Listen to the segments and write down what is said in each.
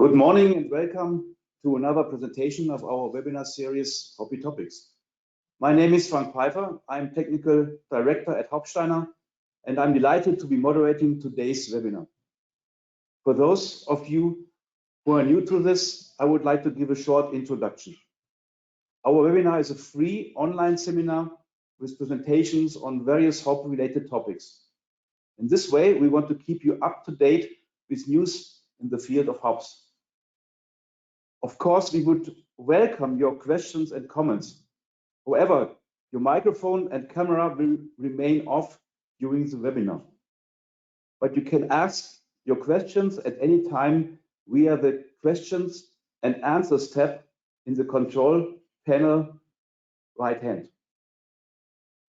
Good morning and welcome to another presentation of our webinar series, HOPPY Topics. My name is Frank Pfeiffer. I'm Technical Director at Hopsteiner, and I'm delighted to be moderating today's webinar. For those of you who are new to this, I would like to give a short introduction. Our webinar is a free online seminar with presentations on various hop-related topics. In this way, we want to keep you up to date with news in the field of hops. Of course, we would welcome your questions and comments. However, your microphone and camera will remain off during the webinar. But you can ask your questions at any time via the questions and answers tab in the control panel right hand.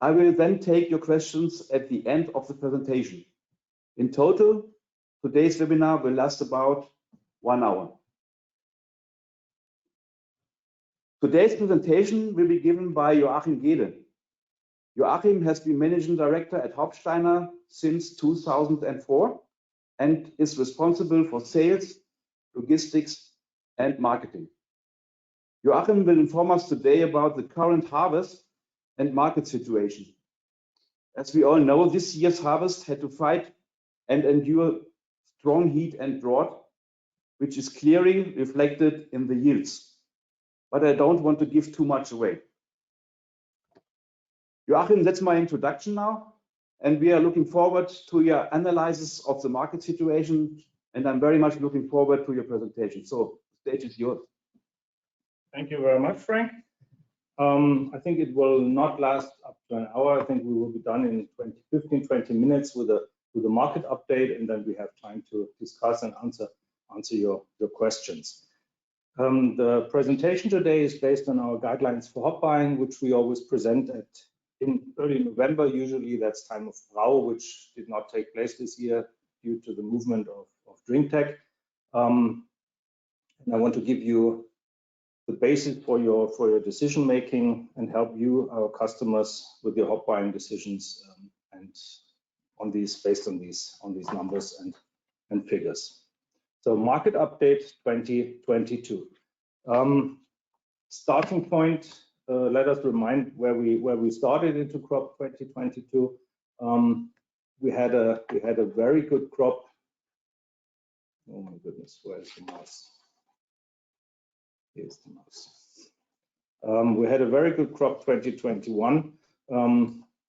I will then take your questions at the end of the presentation. In total, today's webinar will last about 1 hour. Today's presentation will be given by Joachim Gede. Joachim has been Managing Director at Hopsteiner since 2004 and is responsible for sales, logistics, and marketing. Joachim will inform us today about the current harvest and market situation. As we all know, this year's harvest had to fight and endure strong heat and drought, which is clearly reflected in the yields. But I don't want to give too much away. Joachim, that's my introduction now, and we are looking forward to your analysis of the market situation, and I'm very much looking forward to your presentation. So the stage is yours. Thank you very much, Frank. I think it will not last up to an hour. I think we will be done in 15-20 minutes with a market update, and then we have time to discuss and answer your questions. The presentation today is based on our guidelines for hop buying, which we always present in early November. Usually that's time of Brau, which did not take place this year due to the movement of DreamTech. And I want to give you the basis for your decision making and help you, our customers, with your hop buying decisions and based on these numbers and figures. So market update 2022. Starting point, let us remind where we started into crop 2022. We had a very good crop. Oh my goodness, where's the mouse? Here's the mouse. We had a very good crop 2021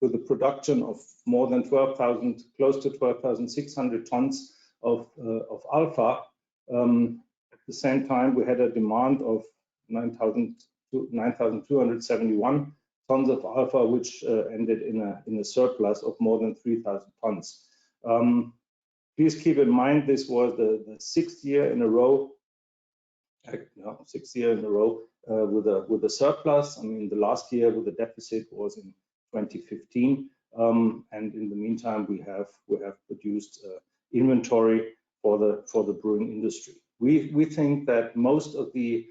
with a production of more than 12,000, close to 12,600 tons of alpha. At the same time, we had a demand of 9,271 tons of alpha, which ended in a surplus of more than 3,000 tons. Please keep in mind this was the sixth year in a row. With a surplus. I mean, the last year with a deficit was in 2015, and in the meantime, we have produced inventory for the brewing industry. We think that most of the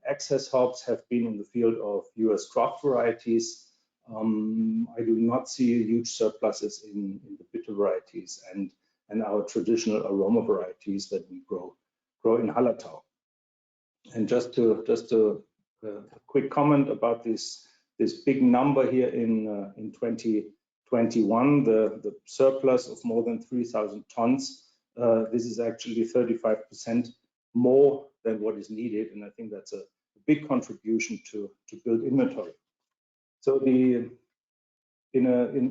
excess hops have been in the field of US craft varieties. I do not see huge surpluses in the bitter varieties and our traditional aroma varieties that we grow in Hallertau. And just a quick comment about this big number here in 2021, the surplus of more than 3,000 tons. This is actually 35% more than what is needed, and I think that's a big contribution to build inventory. So in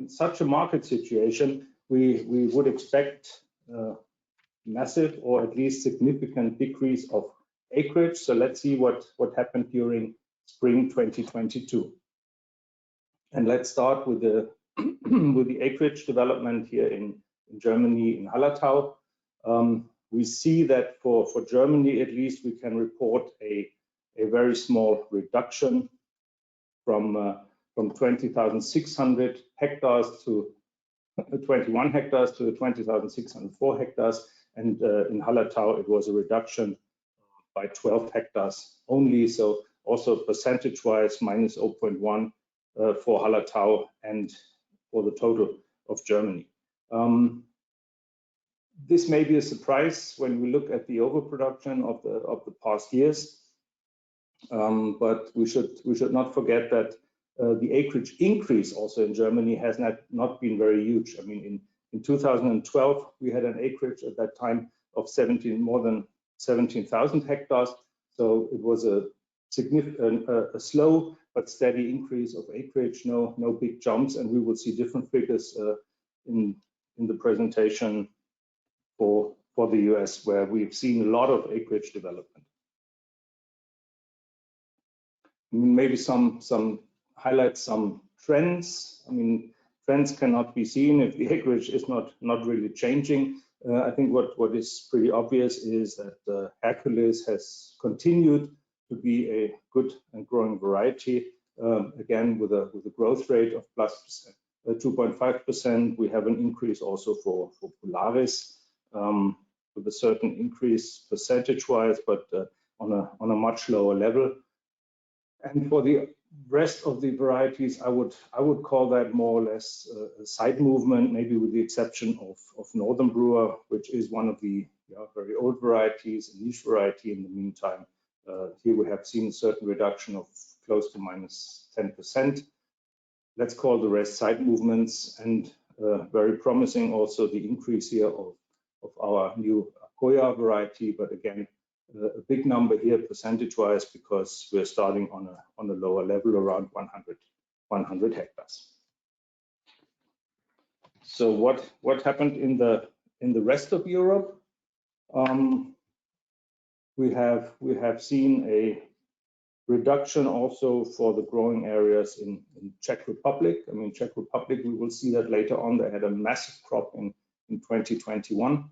such a market situation, we would expect massive or at least significant decrease of acreage. So let's see what happened during spring 2022. And let's start with the with the acreage development here in Germany, in Hallertau. We see that for Germany, at least, we can report a very small reduction from 20,600 hectares to 21 hectares to 20,604 hectares. And in Hallertau, it was a reduction by 12 hectares only. So also percentage-wise, minus 0.1 for Hallertau and for the total of Germany. This may be a surprise when we look at the overproduction of the past years, but we should not forget that the acreage increase also in Germany has not been very huge. I mean, in 2012 we had an acreage at that time of more than 17,000 hectares. So it was a significant, a slow but steady increase of acreage, no big jumps, and we will see different figures in the presentation for the US, where we've seen a lot of acreage development. Maybe some highlights, some trends. I mean, trends cannot be seen if the acreage is not really changing. I think what is pretty obvious is that Hercules has continued to be a good and growing variety. Again, with a growth rate of plus 2.5%. We have an increase also for Polaris, with a certain increase percentage-wise, but on a much lower level. And for the rest of the varieties, I would call that more or less a side movement, maybe with the exception of Northern Brewer, which is one of the very old varieties, a niche variety. In the meantime, here we have seen a certain reduction of close to minus 10%. Let's call the rest side movements, and very promising also the increase here of our new Koya variety, but again, a big number here percentage-wise because we're starting on a lower level, around 100 hectares. So what happened in the rest of Europe? We have seen a reduction also for the growing areas in Czech Republic. I mean, Czech Republic, we will see that later on. They had a massive crop in 2021.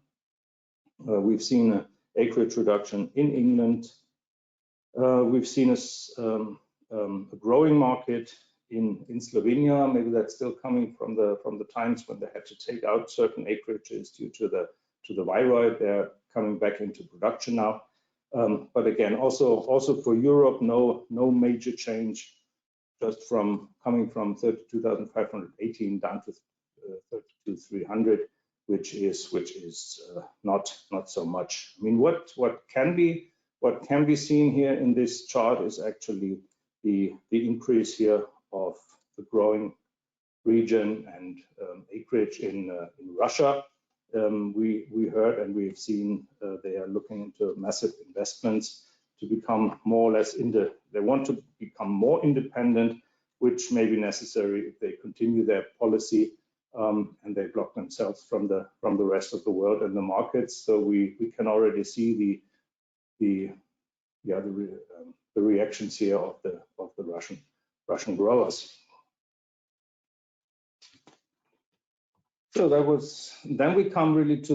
We've seen an acreage reduction in England. We've seen a growing market in Slovenia. Maybe that's still coming from the times when they had to take out certain acreages due to the viroid. They're coming back into production now. But again, also for Europe, no major change, just coming from 32,518 down to 32,300, which is not so much. I mean, what can be seen here in this chart is actually the increase here of the growing region and acreage in Russia. We heard and we've seen they are looking into massive investments to become more or less they want to become more independent, which may be necessary if they continue their policy and they block themselves from the rest of the world and the markets. So we can already see the reactions here of the Russian growers. So then we come really to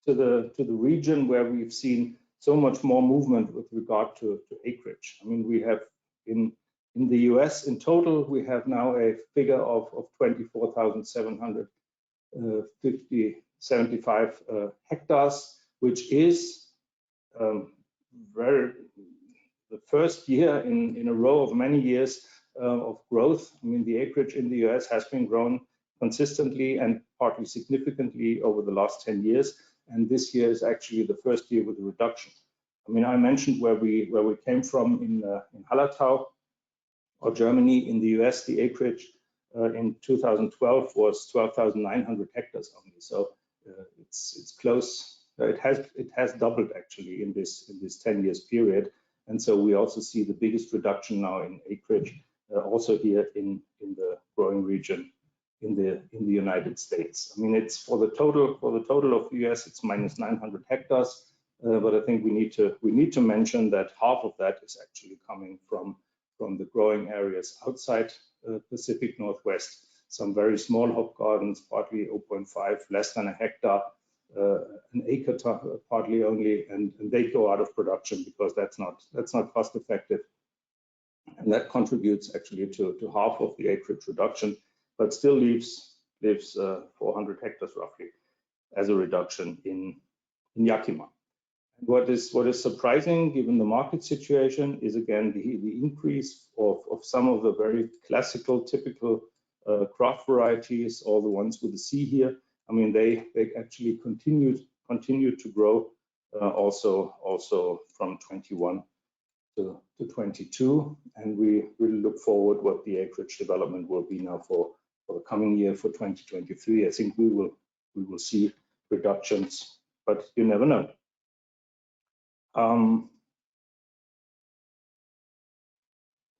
the region where we've seen so much more movement with regard to acreage. I mean, we have in the US in total, we have now a figure of 24,775 hectares, which is the first year in a row of many years of growth. I mean, the acreage in the US has been grown consistently and partly significantly over the last 10 years. And this year is actually the first year with a reduction. I mean, I mentioned where we came from in Hallertau or Germany. In the US, the acreage in 2012 was 12,900 hectares only. So it's close. It has doubled actually in this 10 years period. And so we also see the biggest reduction now in acreage also here in the growing region in the United States. I mean, it's for the total of the US, it's minus 900 hectares. But I think we need to mention that half of that is actually coming from the growing areas outside Pacific Northwest. Some very small hop gardens, partly 0.5, less than a hectare, an acre partly only, and they go out of production because that's not cost effective, and that contributes actually to half of the acreage reduction, but still leaves 400 hectares roughly as a reduction in Yakima. What is surprising, given the market situation, is again the increase of some of the very classical, typical craft varieties, all the ones with the C here. I mean, they actually continued to grow also from 21 to 22, and we really look forward what the acreage development will be now for the coming year, for 2023. I think we will see reductions, but you never know.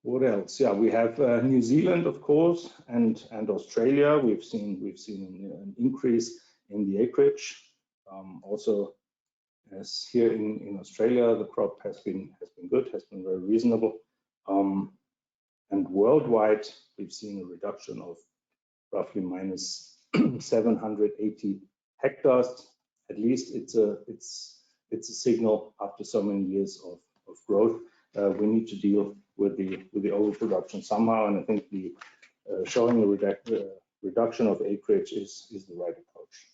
What else? Yeah, we have New Zealand, of course, and Australia. We've seen an increase in the acreage. Also, as here in Australia, the crop has been good, has been very reasonable. And worldwide, we've seen a reduction of roughly minus 780 hectares. At least it's a signal after so many years of growth. We need to deal with the overproduction somehow, and I think the showing a reduction of acreage is the right approach.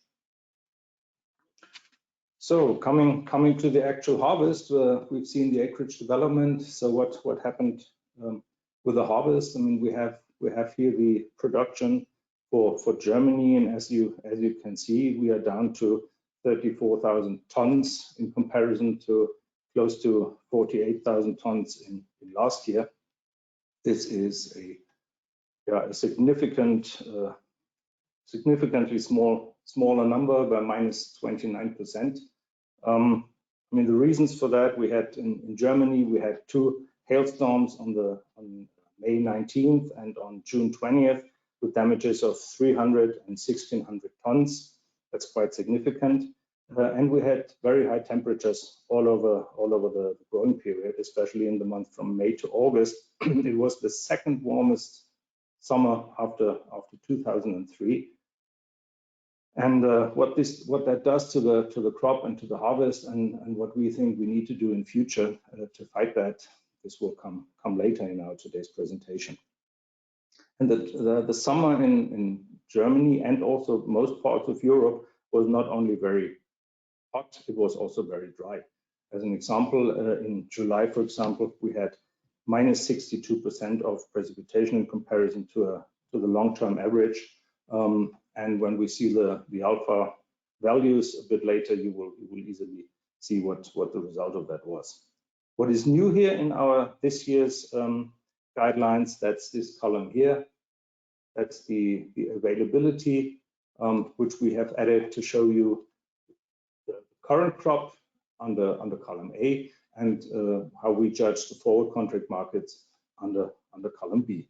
So coming to the actual harvest, we've seen the acreage development. So what happened with the harvest? I mean, we have here the production for Germany, and as you can see, we are down to 34,000 tons in comparison to close to 48,000 tons in last year. This is a significantly smaller number by minus 29%. I mean, the reasons for that, we had in Germany, we had 2 hailstorms on May 19th and on June 20th with damages of 300 and 1,600 tons. That's quite significant. And we had very high temperatures all over the growing period, especially in the month from May to August. It was the second warmest summer after 2003. And what that does to the crop and to the harvest, and what we think we need to do in future to fight that, this will come later in our today's presentation. And the summer in Germany and also most parts of Europe was not only very hot, it was also very dry. As an example, in July, for example, we had minus 62% of precipitation in comparison to the long-term average. And when we see the alpha values a bit later, you will easily see what the result of that was. What is new here in this year's guidelines, that's this column here. That's the availability, which we have added to show you the current crop under column A, and how we judge the forward contract markets under column B.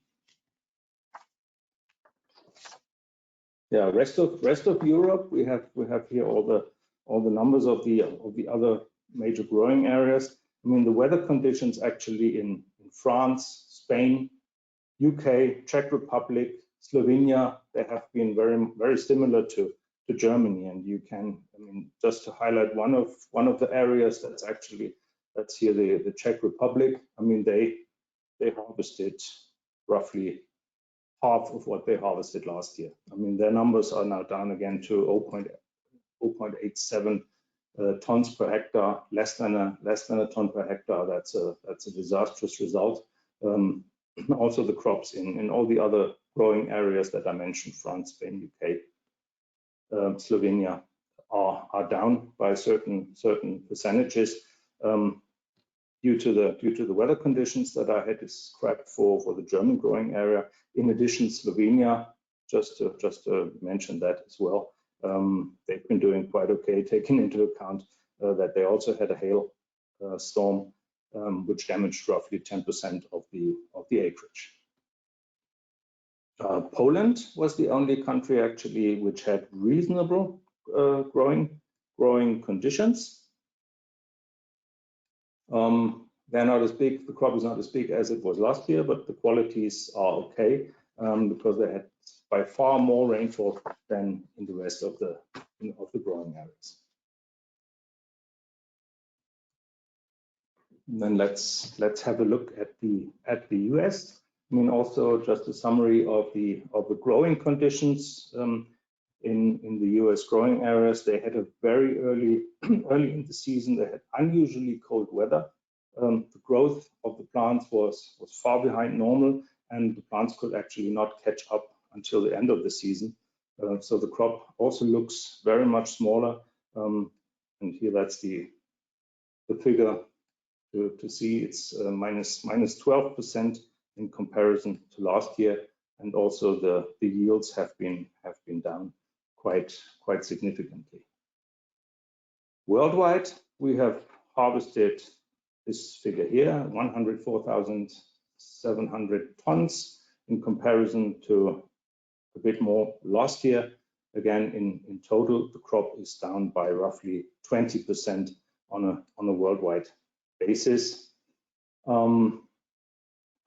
Yeah, rest of Europe, we have here all the numbers of the other major growing areas. I mean, the weather conditions actually in France, Spain, UK, Czech Republic, Slovenia, they have been very similar to Germany. And you can, I mean, just to highlight one of the areas that's here the Czech Republic. I mean, they harvested roughly half of what they harvested last year. I mean, their numbers are now down again to 0.87 tons per hectare, less than a ton per hectare. That's a disastrous result. Also, the crops in all the other growing areas that I mentioned, France, Spain, UK, Slovenia, are down by certain percentages due to the weather conditions that I had described for the German growing area. In addition, Slovenia, just to mention that as well, they've been doing quite okay, taking into account that they also had a hail storm, which damaged roughly 10% of the acreage. Poland was the only country actually which had reasonable growing conditions. They're not as big, the crop is not as big as it was last year, but the qualities are okay because they had by far more rainfall than in the rest of the growing areas. And then let's have a look at the US. I mean, also just a summary of the growing conditions in the US growing areas. They had a very early in the season, they had unusually cold weather. The growth of the plants was far behind normal, and the plants could actually not catch up until the end of the season. So the crop also looks very much smaller. And here that's the figure to see. It's minus 12% in comparison to last year, and also the yields have been down quite significantly. Worldwide, we have harvested this figure here, 104,700 tons in comparison to a bit more last year. Again, in total, the crop is down by roughly 20% on a worldwide basis.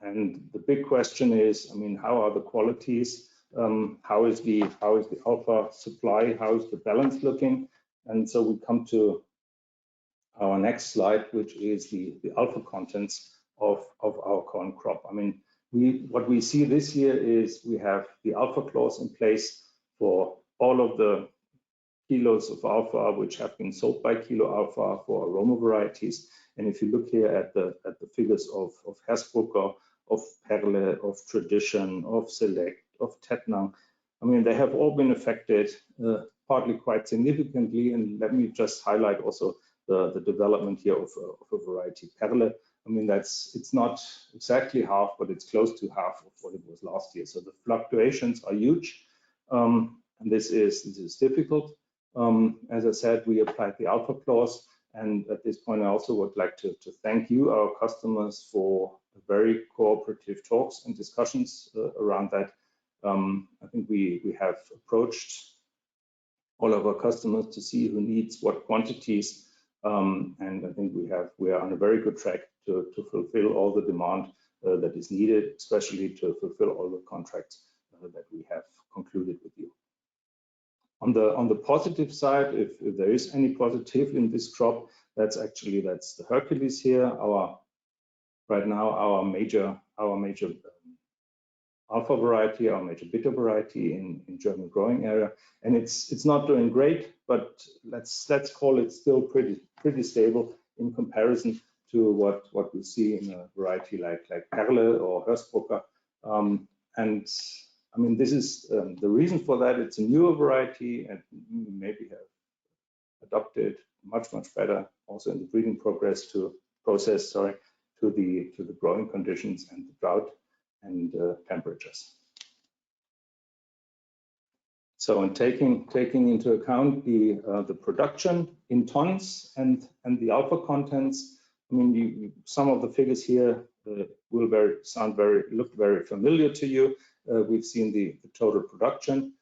And the big question is, I mean, how are the qualities? How is the alpha supply? How is the balance looking? And so we come to our next slide, which is the alpha contents of our corn crop. I mean, what we see this year is we have the alpha clause in place for all of the kilos of alpha which have been sold by Kilo Alpha for aroma varieties. And if you look here at the figures of Hersbrucker, of Perle, of Tradition, of Select, of Tettnang, I mean, they have all been affected partly quite significantly. And let me just highlight also the development here of a variety Perle. I mean, it's not exactly half, but it's close to half of what it was last year. So the fluctuations are huge, and this is difficult. As I said, we applied the alpha clause, and at this point, I also would like to thank you, our customers, for very cooperative talks and discussions around that. I think we have approached all of our customers to see who needs what quantities, and I think we are on a very good track to fulfill all the demand that is needed, especially to fulfill all the contracts that we have concluded with you. On the positive side, if there is any positive in this crop, that's the Hercules here. Right now our major alpha variety, our major bitter variety in German growing area, and it's not doing great, but let's call it still pretty stable in comparison to what we see in a variety like Perle or Hersbrucker. And I mean, this is the reason for that. It's a newer variety and maybe have adapted much better also in the breeding process to the growing conditions and the drought and temperatures. So in taking into account the production in tons and the alpha contents, I mean, some of the figures here will look very familiar to you. We've seen the total production.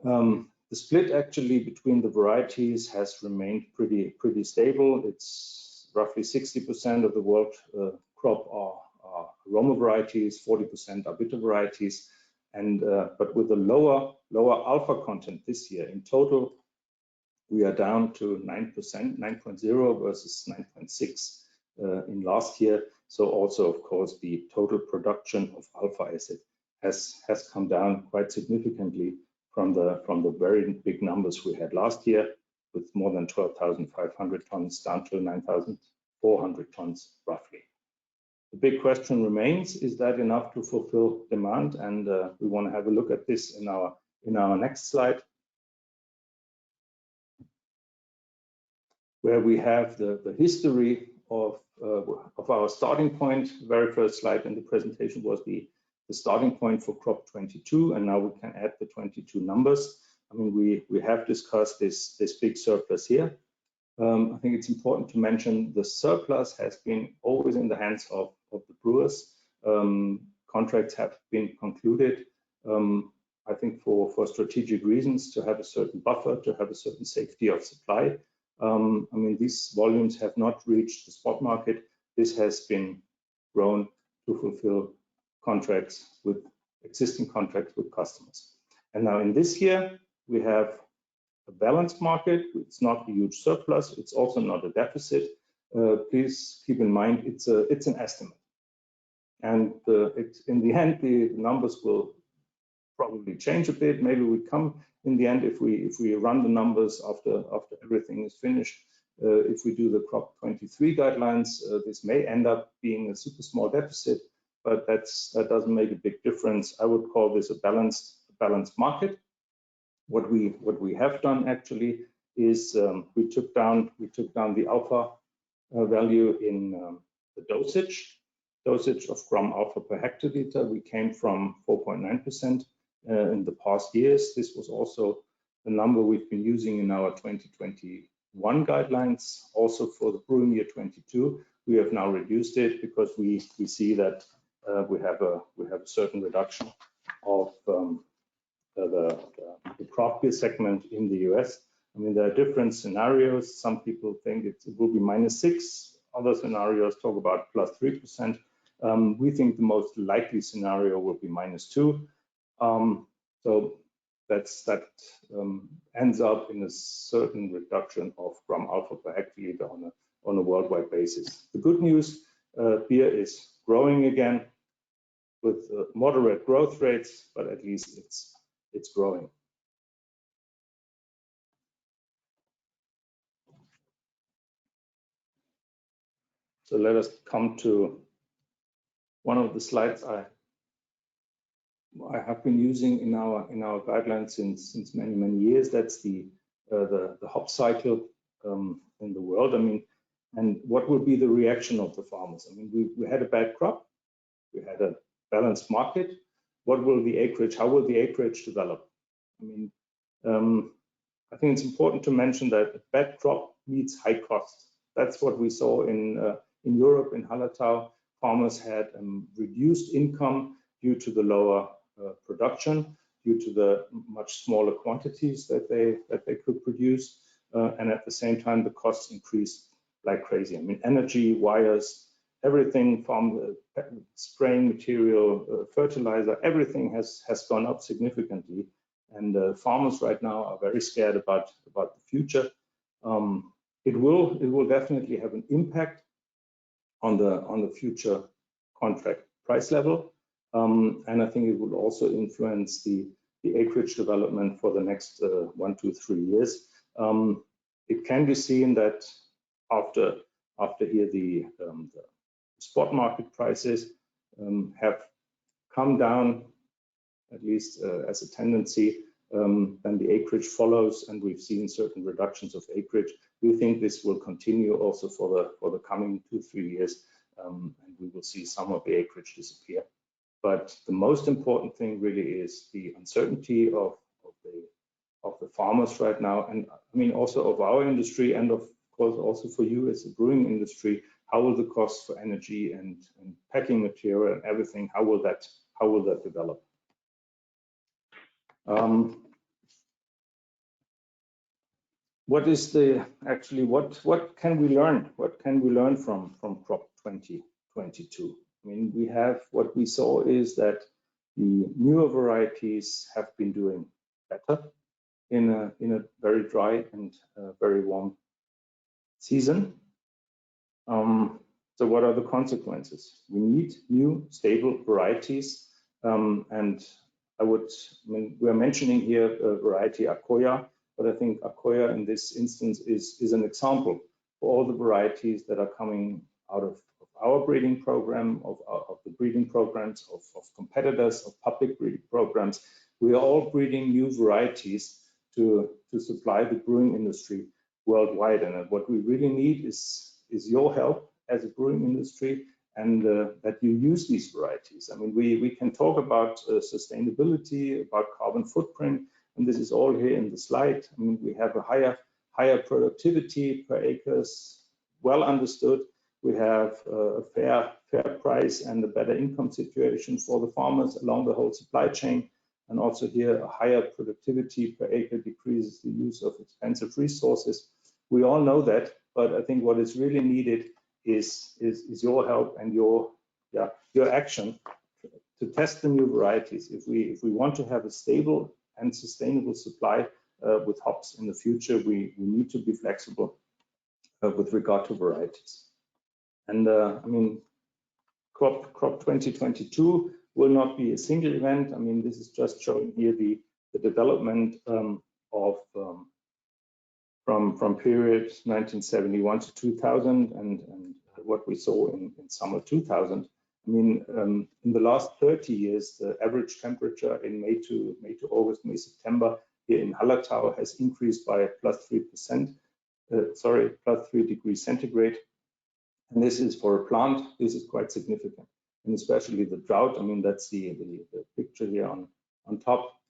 The split actually between the varieties has remained pretty stable. It's roughly 60% of the world crop are aroma varieties, 40% are bitter varieties, and but with a lower alpha content this year. In total, we are down to 9%, 9.0 versus 9.6 in last year. So also, of course, the total production of alpha acid has come down quite significantly from the very big numbers we had last year, with more than 12,500 tons down to 9,400 tons roughly. The big question remains: is that enough to fulfill demand? And we want to have a look at this in our next slide, where we have the history of our starting point. The very first slide in the presentation was the starting point for crop 22, and now we can add the 22 numbers. I mean, we have discussed this big surplus here. I think it's important to mention the surplus has been always in the hands of the brewers. Contracts have been concluded, I think for strategic reasons, to have a certain buffer, to have a certain safety of supply. I mean, these volumes have not reached the spot market. This has been grown to fulfill existing contracts with customers. And now in this year, we have a balanced market. It's not a huge surplus. It's also not a deficit. Please keep in mind, it's an estimate. And in the end, the numbers will probably change a bit. Maybe we come in the end, if we run the numbers after everything is finished, if we do the crop 23 guidelines, this may end up being a super small deficit, but that doesn't make a big difference. I would call this a balanced market. What we have done actually is we took down the alpha value in the dosage of gram alpha per hectoliter. We came from 4.9% in the past years. This was also the number we've been using in our 2021 guidelines. Also for the brewing year 22, we have now reduced it because we see that we have a certain reduction of the craft beer segment in the US. I mean, there are different scenarios. Some people think it will be -6. Other scenarios talk about +3%. We think the most likely scenario will be -2. So that ends up in a certain reduction of gram alpha per hectoliter on a worldwide basis. The good news, beer is growing again with moderate growth rates, but at least it's growing. So let us come to one of the slides I have been using in our guidelines since many years. That's the hop cycle in the world. I mean, and what will be the reaction of the farmers? I mean, we had a bad crop, we had a balanced market. What will the acreage? How will the acreage develop? I mean, I think it's important to mention that a bad crop means high cost. That's what we saw in Europe, in Hallertau. Farmers had reduced income due to the lower production, due to the much smaller quantities that they could produce, and at the same time the costs increased like crazy. I mean, energy, wires, everything from spraying material, fertilizer, everything has gone up significantly, and farmers right now are very scared about the future. It will definitely have an impact on the future contract price level, and I think it will also influence the acreage development for the next 1, 2, 3 years. It can be seen that after here the spot market prices have come down, at least as a tendency, then the acreage follows, and we've seen certain reductions of acreage. We think this will continue also for the coming 2, 3 years, and we will see some of the acreage disappear. But the most important thing really is the uncertainty of the farmers right now, and I mean also of our industry, and of course also for you as a brewing industry. How will the cost for energy and packing material and everything, how will that develop? What is what can we learn? What can we learn from crop 2022? I mean, what we saw is that the newer varieties have been doing better in a very dry and very warm season. So what are the consequences? We need new stable varieties, and I mean, we're mentioning here a variety Accoya, but I think Accoya in this instance is an example for all the varieties that are coming out of our breeding program, of the breeding programs of competitors, of public breeding programs. We are all breeding new varieties to supply the brewing industry worldwide, and what we really need is your help as a brewing industry, and that you use these varieties. I mean, we can talk about sustainability, about carbon footprint, and this is all here in the slide. I mean, we have a higher productivity per acres, well understood. We have a fair price and a better income situation for the farmers along the whole supply chain. And also here, a higher productivity per acre decreases the use of expensive resources. We all know that, but I think what is really needed is your help and your action to test the new varieties. If we want to have a stable and sustainable supply with hops in the future, we need to be flexible with regard to varieties. And I mean, crop 2022 will not be a single event. I mean, this is just showing here the development from period 1971 to 2000 and what we saw in summer 2000. I mean, in the last 30 years, the average temperature in May to August, May, September here in Hallertau has increased by +3%, +3 degrees centigrade. And this is for a plant, this is quite significant. And especially the drought, I mean, that's the picture here on top.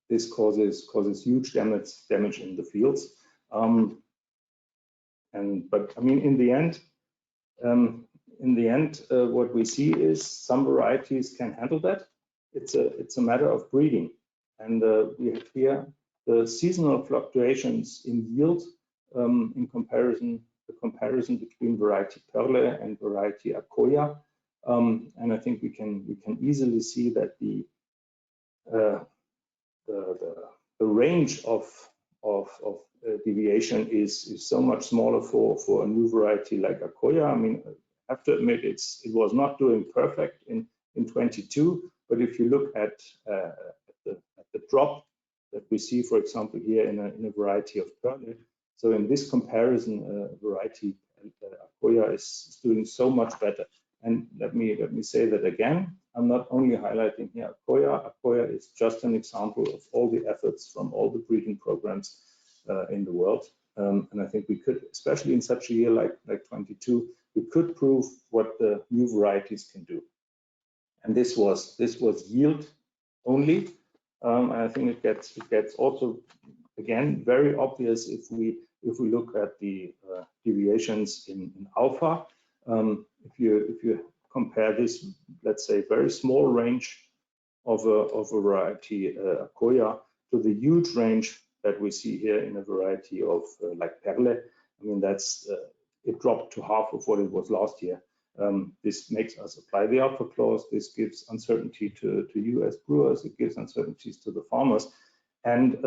This causes huge damage in the fields. But I mean, in the end, what we see is some varieties can handle that. It's a matter of breeding, and we have here the seasonal fluctuations in yield in comparison, the comparison between variety Perle and variety Accoya, and I think we can easily see that the range of deviation is so much smaller for a new variety like Accoya. I mean, I have to admit it was not doing perfect in 22, but if you look at the drop that we see, for example, here in a variety of Perle, so in this comparison, variety Accoya is doing so much better. And let me say that again. I'm not only highlighting here Accoya. Accoya is just an example of all the efforts from all the breeding programs in the world. And I think we could, especially in such a year like 22, we could prove what the new varieties can do. And this was yield only. And I think it gets also again very obvious if we look at the deviations in alpha. If you compare this, let's say, very small range of a variety Accoya to the huge range that we see here in a variety of like Perle, I mean, that's it dropped to half of what it was last year. This makes us apply the alpha clause. This gives uncertainty to US brewers. It gives uncertainties to the farmers. And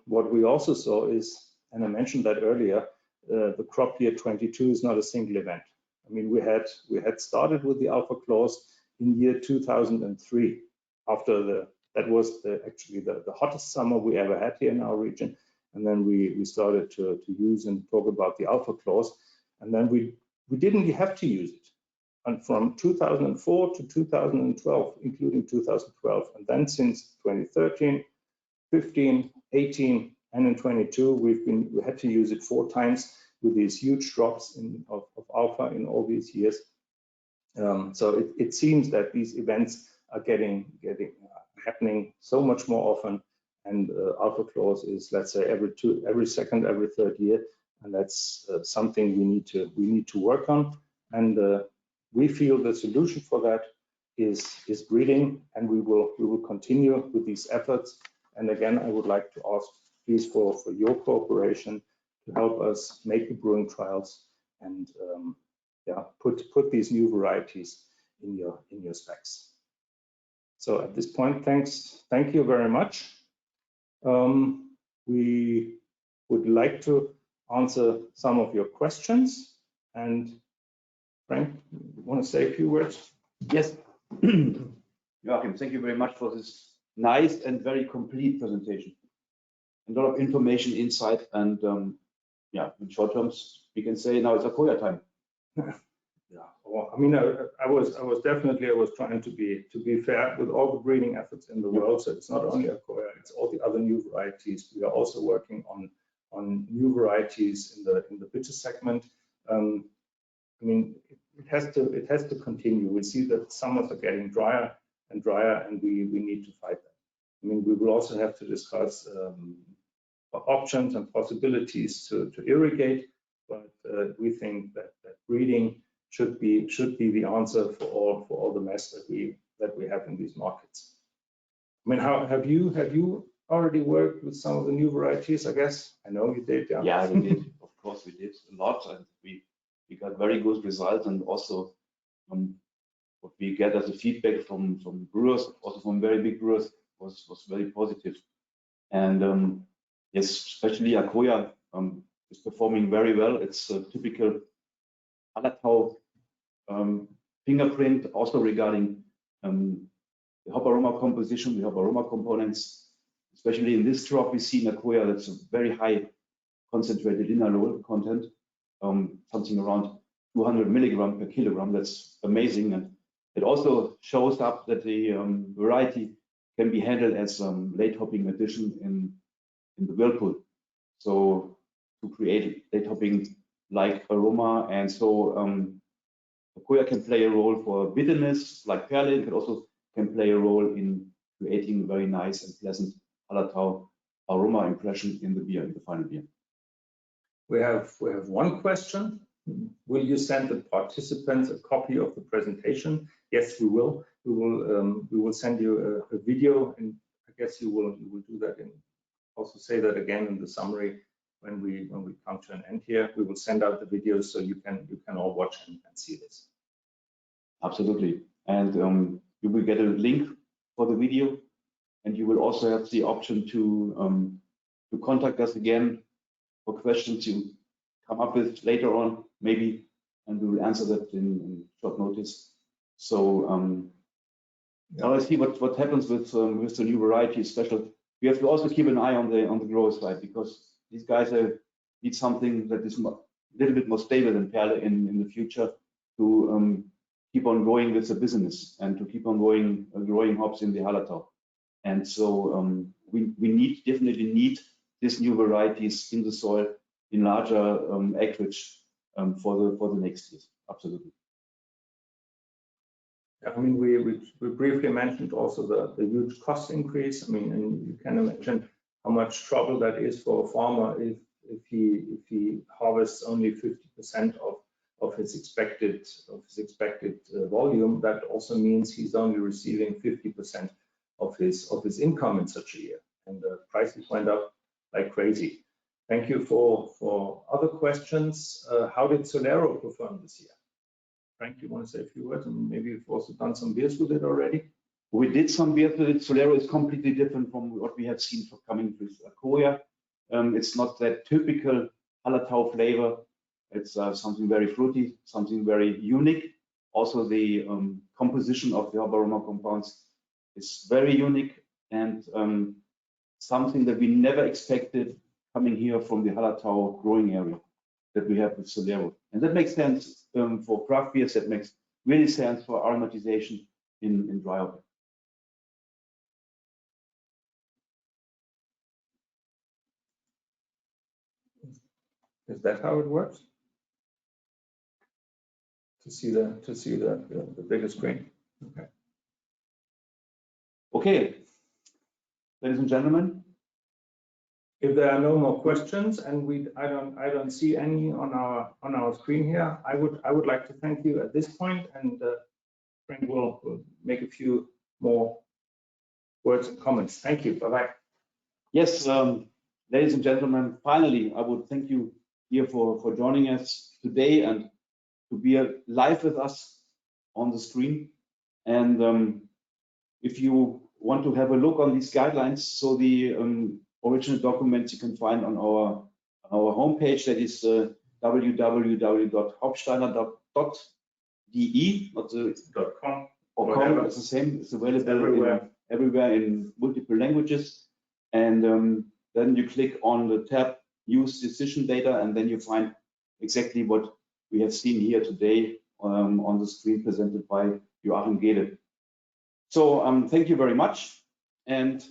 what we also saw is, and I mentioned that earlier, the crop year 22 is not a single event. I mean, we had started with the alpha clause in year 2003. After that was actually the hottest summer we ever had here in our region, and then we started to use and talk about the alpha clause, and then we didn't have to use it. And from 2004 to 2012, including 2012, and then since 2013, 15, 18, and in 22, we had to use it 4 times with these huge drops of alpha in all these years. So it seems that these events are happening so much more often, and alpha clause is, let's say, every second, every third year, and that's something we need to work on. And we feel the solution for that is breeding, and we will continue with these efforts. And again, I would like to ask, please, for your cooperation to help us make the brewing trials and put these new varieties in your specs. So at this point, thank you very much. We would like to answer some of your questions. And Frank, you want to say a few words? Yes. Joachim, thank you very much for this nice and very complete presentation. A lot of information, insight, and in short terms, we can say now it's Accoya time. Yeah, well, I mean, I was trying to be fair with all the breeding efforts in the world. So it's not only Accoya, it's all the other new varieties. We are also working on new varieties in the bitter segment. I mean, it has to continue. We see that summers are getting drier and drier, and we need to fight that. I mean, we will also have to discuss options and possibilities to irrigate, but we think that breeding should be the answer for all the mess that we have in these markets. I mean, how have you already worked with some of the new varieties? I guess I know you did. Yeah. Yeah, we did. Of course, we did a lot, and we got very good results, and also what we get as a feedback from brewers, also from very big brewers, was very positive. And yes, especially Accoya is performing very well. It's a typical Hallertau fingerprint, also regarding the hop aroma composition, the hop aroma components. Especially in this drop, we see in Accoya that's a very high concentrated linalool content, something around 200 milligram per kilogram. That's amazing, and it also shows up that the variety can be handled as late hopping addition in the whirlpool. So to create late hopping like aroma, and so Koya can play a role for bitterness like Perle, but also can play a role in creating very nice and pleasant Hallertau aroma impression in the beer, in the final beer. We have one question. Will you send the participants a copy of the presentation? Yes, we will. We will send you a video, and I guess you will do that, and also say that again in the summary when we come to an end here. We will send out the videos so you can all watch and see this. Absolutely, and you will get a link for the video, and you will also have the option to contact us again for questions you come up with later on, maybe, and we will answer that in short notice. So now let's see what happens with the new variety special. We have to also keep an eye on the growth side, because these guys need something that is a little bit more stable than Perle in the future to keep on going with the business and to keep on growing hops in the Hallertau. And so we definitely need these new varieties in the soil in larger acreage for the next years. Absolutely. I mean, we briefly mentioned also the huge cost increase. I mean, and you can imagine how much trouble that is for a farmer if he harvests only 50% of his expected volume. That also means he's only receiving 50% of his income in such a year, and the prices went up like crazy. Thank you for other questions. How did Solero perform this year? Frank, you want to say a few words, and maybe you've also done some beers with it already? We did some beers with it. Solero is completely different from what we have seen for coming with Koya. It's not that typical Hallertau flavor. It's something very fruity, something very unique. Also, the composition of the hop aroma compounds is very unique, and something that we never expected coming here from the Hallertau growing area that we have with Solero. And that makes sense for craft beers. That makes really sense for aromatization in dry hopping. Is that how it works? To see the bigger screen. Okay. Okay, ladies and gentlemen. If there are no more questions, and I don't see any on our screen here, I would like to thank you at this point, and Frank will make a few more words and comments. Thank you. Bye bye. Yes, ladies and gentlemen, finally, I would thank you here for joining us today and to be live with us on the screen. And if you want to have a look on these guidelines, so the original documents you can find on our homepage, that is www.hoppsteiner.de, not the .com. Or com, it's the same. It's available everywhere in multiple languages. And then you click on the tab Use Decision Data, and then you find exactly what we have seen here today on the screen presented by Joachim Gede. So thank you very much. And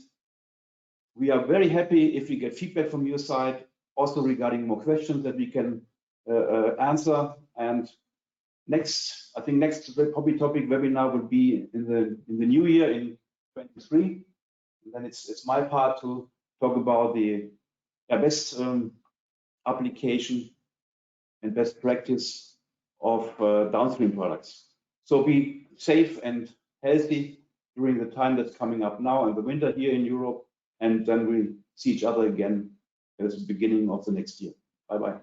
we are very happy if we get feedback from your side, also regarding more questions that we can answer. And next HOPPY topic webinar will be in the new year in 2023. And then it's my part to talk about the best application and best practice of downstream products. So be safe and healthy during the time that's coming up now in the winter here in Europe, and then we'll see each other again at the beginning of the next year. Bye bye.